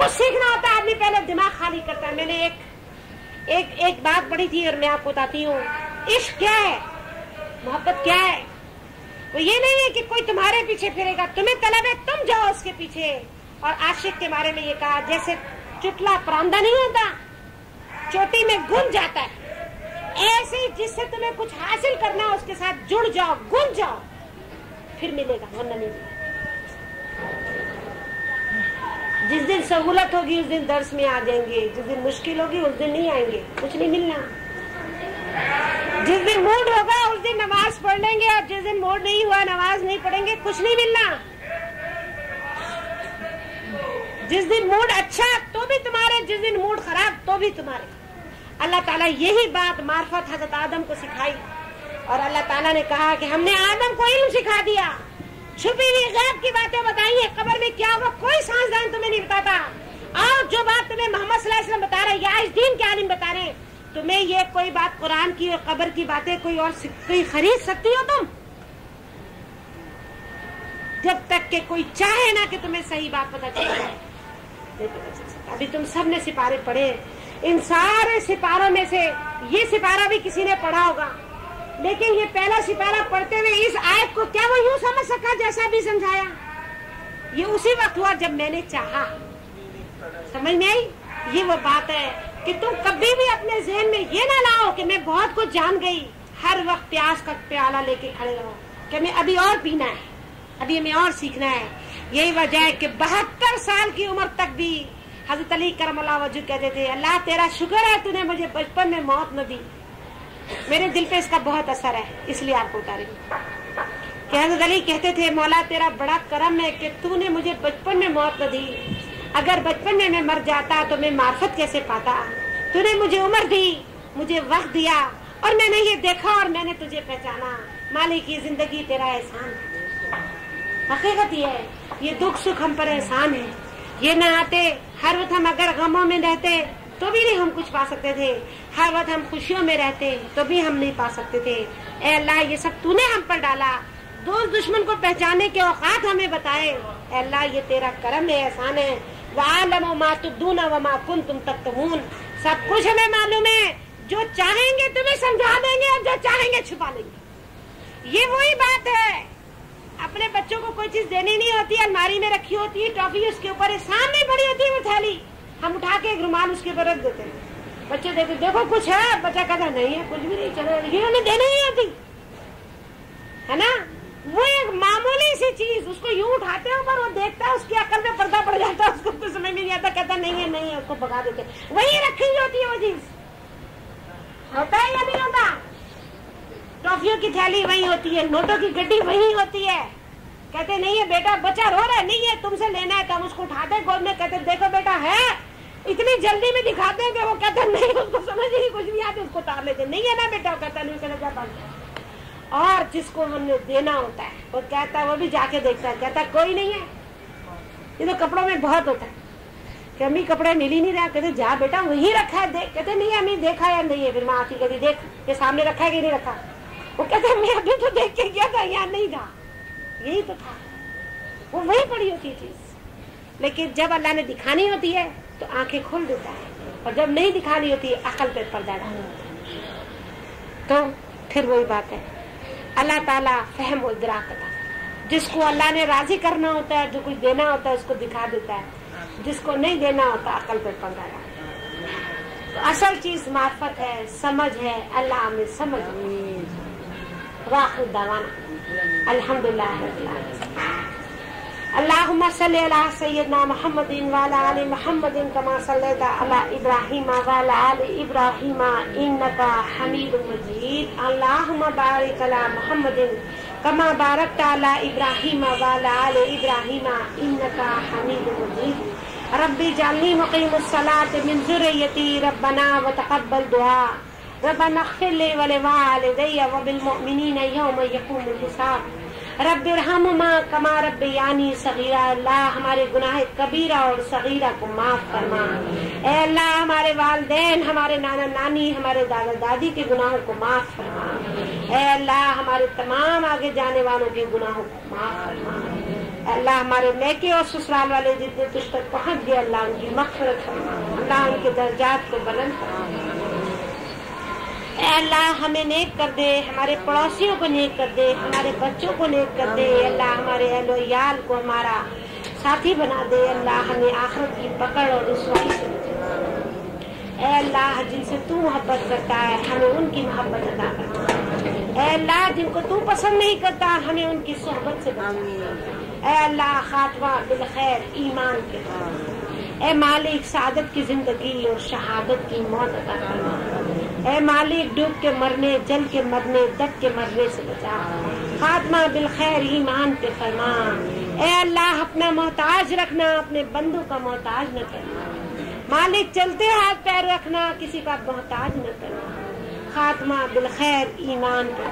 कुछ सीखना होता है आदमी पहले दिमाग खाली करता है। मैंने एक बात पढ़ी थी और मैं आपको बताती हूँ। इश्क क्या है, मोहब्बत क्या है? वो ये नहीं है कि कोई तुम्हारे पीछे फिरेगा, तुम्हें तलब है तुम जाओ उसके पीछे। और आशिक के बारे में ये कहा जैसे चुटला परांदा नहीं होता, चोटी में गुंज जाता है, ऐसे ही जिससे तुम्हें कुछ हासिल करना है उसके साथ जुड़ जाओ, गुंज जाओ, फिर मिलेगा, वरना नहीं मिलेगा। जिस दिन सहूलत होगी उस दिन दर्स में आ जाएंगे, जिस दिन मुश्किल होगी उस दिन नहीं आएंगे, कुछ नहीं मिलना। जिस दिन मूड होगा उस दिन नमाज पढ़ लेंगे, और जिस दिन मूड नहीं हुआ नमाज नहीं पढ़ेंगे, कुछ नहीं मिलना। जिस दिन मूड अच्छा तो भी तुम्हारे, जिस दिन मूड खराब तो भी तुम्हारे। अल्लाह ताला यही बात मार्फत हजरत आदम को सिखाई, और अल्लाह ताला ने कहा कि हमने आदम को इल्म सिखा दिया, छुपी हुई गैब की बातें बताई है, कब्र में क्या होगा कोई साइंसदान तुम्हें नहीं बताता। और जो बात तुम्हें मोहम्मद सल्लल्लाहु अलैहि वसल्लम बता रहे या इस दीन के आलिम बता रहे, तुम्हें ये कोई बात कुरान की और कब्र की बातें कोई और कोई खरीद सकती हो तुम? जब तक के कोई चाहे ना कि तुम्हें सही बात पता चल जाए। अभी तुम सब ने सिपारे पढ़े, इन सारे सिपारों में से ये सिपारा भी किसी ने पढ़ा होगा, लेकिन ये पहला सिपारा पढ़ते हुए इस आयत को क्या वो यूं समझ सका जैसा भी समझाया? ये उसी वक्त हुआ जब मैंने चाहा। समझ में आई? ये वो बात है कि तुम कभी भी अपने ज़हन में ये ना लाओ कि मैं बहुत कुछ जान गई, हर वक्त प्यास का प्याला लेके खड़े रहो कि मैं अभी और पीना है, अभी हमें और सीखना है। यही वजह है कि 72 साल की उम्र तक भी हजरत अली करमल्लाह वजह कहते थे, अल्लाह तेरा शुक्र है तूने मुझे बचपन में मौत न दी। मेरे दिल पे इसका बहुत असर है, इसलिए आपको बता रही हूँ कि हजरत अली कहते थे, मौला तेरा बड़ा करम है कि तूने मुझे बचपन में मौत न दी। अगर बचपन में मैं मर जाता तो मैं मार्फत कैसे पाता? तूने मुझे उम्र दी, मुझे वक्त दिया, और मैंने ये देखा और मैंने तुझे पहचाना। मालिक की जिंदगी तेरा एहसान है। हकीकत ये है, ये दुख सुख हम पर एहसान है। ये न आते, हर वक्त हम अगर गमों में रहते तो भी नहीं हम कुछ पा सकते थे, हर वक्त हम खुशियों में रहते तो भी हम नहीं पा सकते थे। ए अल्लाह ये सब तूने हम पर डाला, दोस्त दुश्मन को पहचानने के औकात हमें बताए। ए अल्लाह ये तेरा करम है, एहसान है। वअलमु मा तुबदूना व मा कुंतुम तक्तमून, सब कुछ हमें मालूम है, जो चाहेंगे तुम्हें समझा देंगे और जो चाहेंगे छुपा लेंगे। ये वही बात है, अपने बच्चों को कोई चीज देनी नहीं होती, अलमारी में रखी होती है टॉफी, उसके ऊपर सामने पड़ी होती है वो थैली, हम उठा के एक रुमाल उसके ऊपर रख देते हैं। बच्चे देते देखो कुछ है, बच्चा कहता नहीं है, कुछ भी नहीं, चलो ये उन्हें देनी नहीं होती है ना। वो एक मामूली सी चीज उसको यूं उठाते हैं ऊपर, वो देखता है, उसकी अकल में पर्दा पड़ जाता है, उसको कुछ समझ में नहीं आता, कहता नहीं है, उसको भगा देते। वही रखी होती है वो चीज, होता है या नहीं होता? टॉफियों की थैली वही होती है, नोटों की गड्डी वही होती है। कहते नहीं है बेटा, बच्चा रो रहा है, नहीं है तुमसे लेना है, तो हम उसको उठाते गोद में, कहते देखो बेटा है, इतनी जल्दी में दिखाते हैं कि वो कहता नहीं, उसको समझ ही कुछ नहीं आती, उसको उतार लेते, नहीं है ना बेटा, वो कहता नहीं, कहता जाता। और जिसको हमने देना होता है वो कहता है, वो भी जाके देखता है, कहता कोई नहीं है। ये तो कपड़ों में बहुत होता है कि अम्मी कपड़े मिल ही नहीं रहा, कहते जा बेटा वहीं रखा है, देख, कहते नहीं अम्मी देखा या नहीं है, फिर माँ आती कहती देख ये सामने रखा है कि नहीं रखा, वो कहते मैं अभी तो देख के गया था, यहाँ नहीं था, यही तो था, वो वही पड़ी होती है चीज। लेकिन जब अल्लाह ने दिखानी होती है तो आंखें खोल देता है, और जब नहीं दिखानी होती है अकल पे पर्दा डाल देता है। तो फिर वही बात है, अल्लाह ताला फहम और इदराक अता करता है। जिसको अल्लाह ने राजी करना होता है, जो कुछ देना होता है उसको दिखा देता है, जिसको नहीं देना होता अकल पे पर्दा डालता है। तो असल चीज मार्फत है, समझ है, अल्लाह में समझ। वाखिर दावाना अल्हम्दुलिल्लाह रब्बिल आलमीन। अल्लाहुम्मा सल्लि अला सय्यिदना मुहम्मदिन व अला आलि मुहम्मदिन कमा सल्लैता अला इब्राहीम व अला आलि इब्राहीम इन्नका हमीदुम मजीद। अल्लाहुम्मा बारिक अला मुहम्मदिन कमा बारकता अला इब्राहीम व अला आलि इब्राहीम इन्नका हमीदुम मजीद। रब्बी जअलनी मुक़ीमस सलाति मिन ज़ुर्रिय्यती रब्बना व तक़ब्बल दुआ रब्बना इग़फ़िर ली व लिवालिदैया व बिल मुअमिनीना यौम यक़ूमुल हिसाब। रब्बि इरहमुमा कमा रब्बयानी सगीरा। अल्लाह हमारे गुनाह कबीरा और सगीरा को माफ फरमा। ए अल्लाह हमारे वालिदैन, हमारे नाना नानी, हमारे दादा दादी के गुनाहों को माफ फरमा। ए अल्लाह हमारे तमाम आगे जाने वालों के गुनाहों को माफ फरमा। अल्लाह हमारे मैके और ससुराल वाले जितने तुझ तक पहुँच गए अल्लाह उनकी मग़फ़िरत फरमा, अल्लाह उनके दर्जात को बुलंद फरमा। अल्लाह हमें नेक कर दे, हमारे पड़ोसियों को नेक कर दे, हमारे बच्चों को नेक कर दे। अल्लाह हमारे अहलो याल को हमारा साथी बना दे। अल्लाह हमें आखिरत की पकड़ और रुसवाई से बचा। ऐ अल्लाह जिनसे तू मोहब्बत करता है हमें उनकी मोहब्बत अता फरमा। ऐ अल्लाह जिनको तू पसंद नहीं करता हमें उनकी सोहबत से बचा। ऐ अल्लाह खातमा बिल खैर ईमान के साथ। ऐ मालिक सादत की जिंदगी और शहादत की मौत अता फरमा। ऐ मालिक डूब के मरने, जल के मरने, दब के मरने से बचा। खातमा बिल खैर ईमान पे फरमा। ऐ अल्लाह अपना मोहताज रखना, अपने बंदों का मोहताज न करना। मालिक चलते हाथ पैर रखना, किसी का मोहताज न करना। खातमा बिल खैर ईमान पे।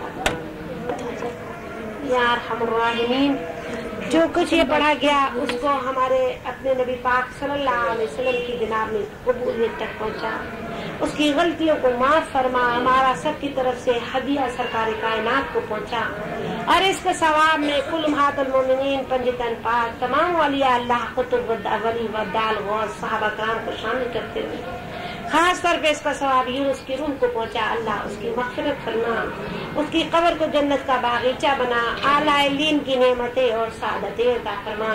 या अरहमर राहिमीन, जो कुछ ये पढ़ा गया उसको हमारे अपने नबी पाक सल्लल्लाहु अलैहि वसल्लम की जनाब में कबूलियत तक पहुंचा। उसकी गलतियों को माफ फरमा, हमारा सबकी तरफ से हदिया सरकार कायनात को पहुंचा। और इसके सवाब में कुल उम्महातुल मोमिनीन, पंजतन पाक, तमाम औलिया अल्लाह, कुतुब वली वदाल गौस सहाबा कराम को शामिल करते हुए खास तौर पे इसका सवाब यूनुस की रूह को पहुंचा। अल्लाह उसकी मग़फ़िरत फरमा, उसकी कब्र को जन्नत का बागीचा बना, आला इल्लीन की नेमतें और सादतें अता फरमा।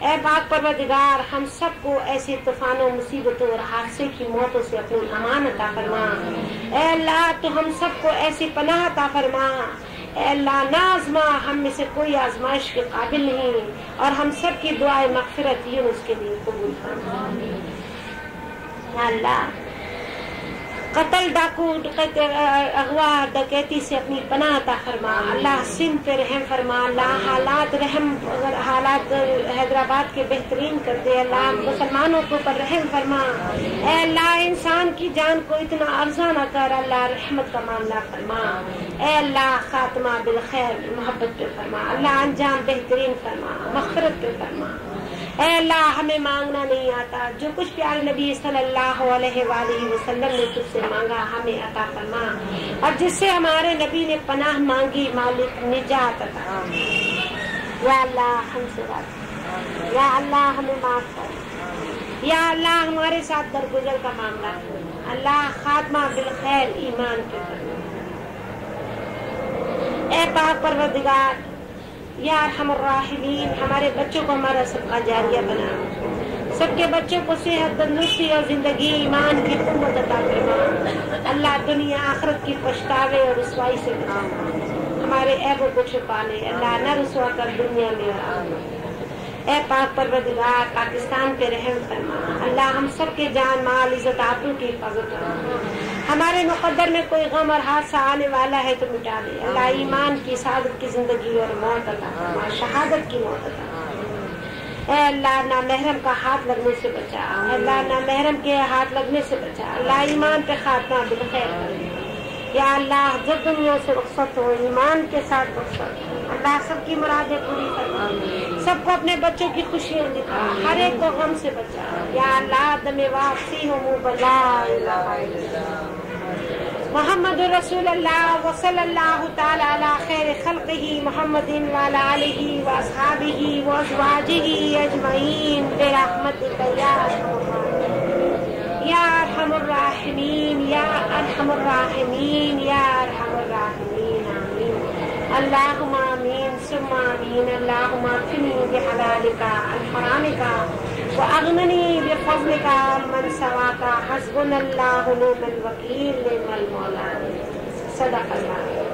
ऐ पाक परवरदिगार, हम सबको ऐसे तूफानों, मुसीबतों और हादसे की मौतों से अपनी अमान अता फरमा। ऐ अल्लाह तो हम सबको ऐसी पनाह अता फरमा। ऐ अल्लाह ना आज़मा, हम में से कोई आजमाइश के काबिल नहीं, और हम सब की दुआए मग़फ़िरत यूनुस के लिए कबूल फरमा। अल्लाह कत्ल, डाकू, अगवा, डकैती से अपनी पनाह अता फरमा। अल्लाह सिंध पे रहम फरमा। अल्लाह हालात हैदराबाद के बेहतरीन कर दे। अल्लाह मुसलमानों के ऊपर रहम फरमा। ऐ अल्लाह इंसान की जान को इतना अर्जा न कर, अल्लाह रहमत का मामला फरमा। ऐ अल्लाह खात्मा बिल खैर मोहब्बत पे फरमा। अल्लाह अंजाम बेहतरीन फरमा, मग़फ़िरत पे फरमा। ऐ अल्लाह हमें मांगना नहीं आता, जो कुछ प्यारे नबी सल्लल्लाहु अलैहि वसल्लम ने तुझसे मांगा हमें अता फरमा, और जिससे हमारे नबी ने पनाह मांगी मालिक निजात अता। या अल्लाह हमसे बात, या अल्लाह हमें माफ कर, या अल्लाह हमारे साथ दरगुजर का मामला कर। अल्लाह खात्मा बिल खैर ईमान के फरमा। ऐ पाक परवरदिगार, या अरहमर राहिमीन, हमारे बच्चों को हमारा सबका जारिया बना। सबके बच्चों को सेहत, तंदुरुस्ती और जिंदगी ईमान की कुव्वत अता फरमा। अल्लाह दुनिया आखिरत की पछतावे और रुसवाई से बचा। हमारे ऐबों को छुपा ले, अल्लाह न रुसवा कर दुनिया में और आखिरत। ऐ पाक परवरदिगार, पाकिस्तान पे रहम फरमा। अल्लाह हम सब के जान, माल, इज्जत, आबरू की हिफाजत फरमा। हमारे मुक़द्दर में कोई गम और हादसा आने वाला है तो मिटा दे। अल्लाह ईमान की, सादत की जिंदगी और मौत अता फरमा, शहादत की मौत अता फरमा। ऐ अल्लाह ना महरम का हाथ लगने से बचा। अल्लाह ना महरम के हाथ लगने से बचा। अल्लाह ईमान पे खात्मा बिल खैर कर। या अल्लाह जब दुनिया से रुखसत हो, ईमान के साथ रुखसत हो। अल्लाह सबकी मुरादें पूरी फरमा, सबको अपने बच्चों की खुशियाँ दिखा, हर एक को गम से बचा। या अल्लाह दमे वापसी हो मुँह बला मोहम्मद रसूलुल्लाह व सल्लल्लाहु तआला अला खैर खल्क़िही मुहम्मदिन व अला आलिही व अस्हाबिही व अज़वाजिही अजमईन बिरहमतिका या अरहमर राहिमीन, या अरहमर राहिमीन, या अरहमर राहिमीन। आमीन। अल्लाहुम्मा आमीन सुम्मा आमीन। अल्लाहुम्मा अक़िनी बिहलालिका अन हरामिका व अग़निनी बिफ़ज़लिका अम्मन सवाका। हस्बुनल्लाहु व निअमल वकील, निअमल मौला। सदक़ल्लाह।